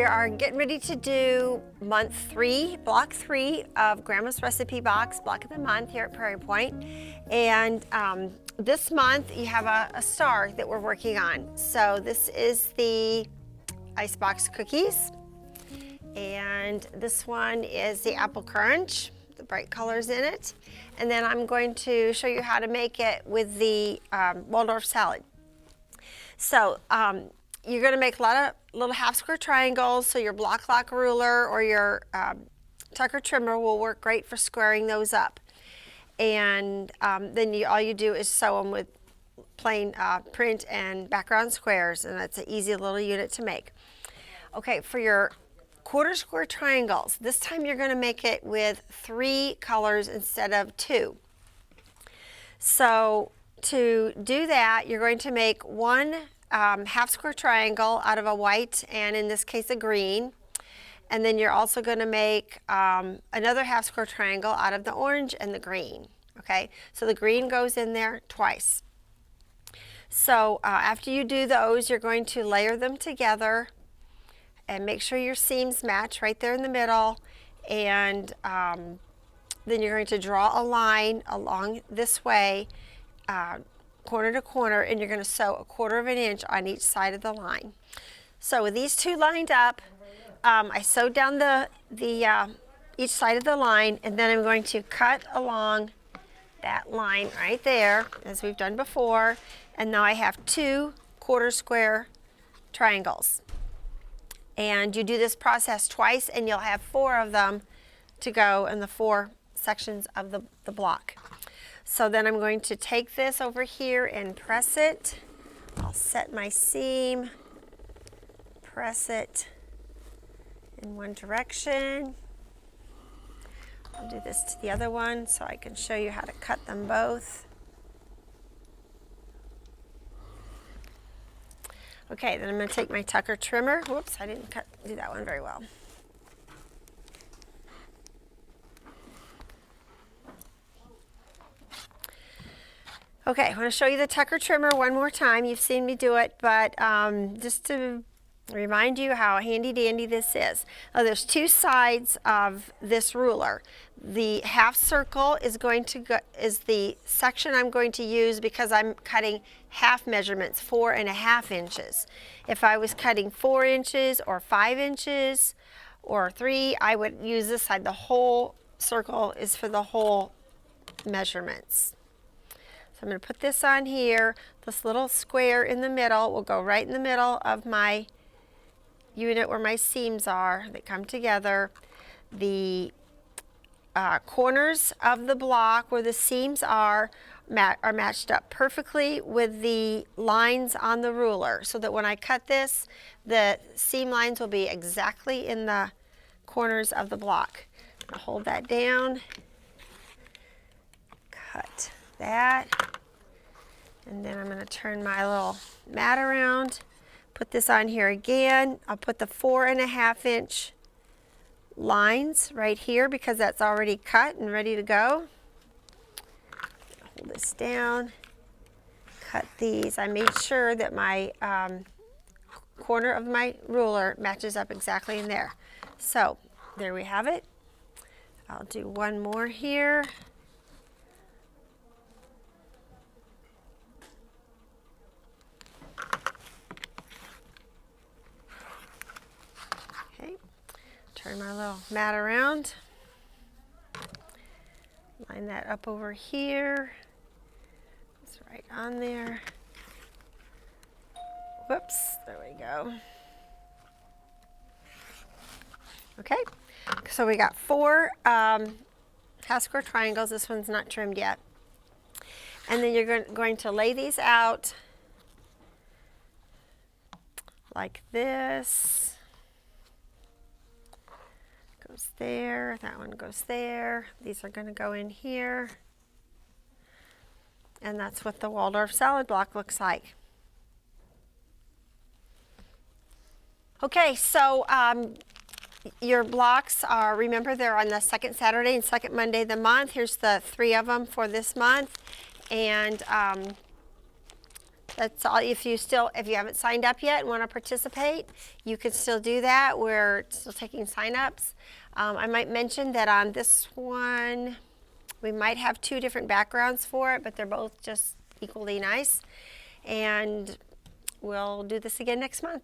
We are getting ready to do month 3, block 3 of Grandma's Recipe Box, block of the month here at Prairie Point. And this month you have a star that we're working on. So this is the icebox cookies. And this one is the apple crunch, the bright colors in it. And then I'm going to show you how to make it with the Waldorf salad. So you're going to make a lot of little half square triangles, so your block lock ruler or your Tucker trimmer will work great for squaring those up. And then all you do is sew them with plain print and background squares, and that's an easy little unit to make. Okay, for your quarter square triangles, this time you're going to make it with 3 colors instead of 2. So to do that, you're going to make one half square triangle out of a white and in this case a green, and then you're also going to make another half square triangle out of the orange and the green. Okay, so the green goes in there twice. So after you do those, you're going to layer them together and make sure your seams match right there in the middle, and then you're going to draw a line along this way, corner to corner, and you're going to sew 1/4 of an inch on each side of the line. So with these two lined up, I sewed down each side of the line, and then I'm going to cut along that line right there as we've done before, and now I have 2 quarter square triangles. And you do this process twice and you'll have 4 of them to go in the 4 sections of the block. So then I'm going to take this over here and press it. I'll set my seam, press it in one direction. I'll do this to the other one so I can show you how to cut them both. Okay, then I'm going to take my Tucker trimmer. Whoops, I didn't do that one very well. Okay, I want to show you the Tucker trimmer one more time. You've seen me do it, but just to remind you how handy dandy this is. Now, there's 2 sides of this ruler. The half circle is the section I'm going to use because I'm cutting half measurements, 4.5 inches. If I was cutting 4 inches or 5 inches or 3, I would use this side. The whole circle is for the whole measurements. So I'm going to put this on here. This little square in the middle will go right in the middle of my unit where my seams are that come together. The corners of the block where the seams are matched up perfectly with the lines on the ruler, so that when I cut this, the seam lines will be exactly in the corners of the block. I'll hold that down, cut that, and then I'm going to turn my little mat around, put this on here again. I'll put the 4.5 inch lines right here because that's already cut and ready to go. Hold this down, cut these. I made sure that my corner of my ruler matches up exactly in there. So there we have it. I'll do one more here. Turn my little mat around, line that up over here. It's right on there. Whoops, there we go. Okay, so we got 4 half square triangles. This one's not trimmed yet. And then you're going to lay these out like this. Goes there, that one goes there. These are going to go in here. And that's what the Waldorf salad block looks like. Okay, so your blocks are, remember, they're on the 2nd Saturday and 2nd Monday of the month. Here's the 3 of them for this month. And That's all. If you haven't signed up yet and want to participate, you can still do that. We're still taking sign-ups. I might mention that on this one, we might have 2 different backgrounds for it, but they're both just equally nice. And we'll do this again next month.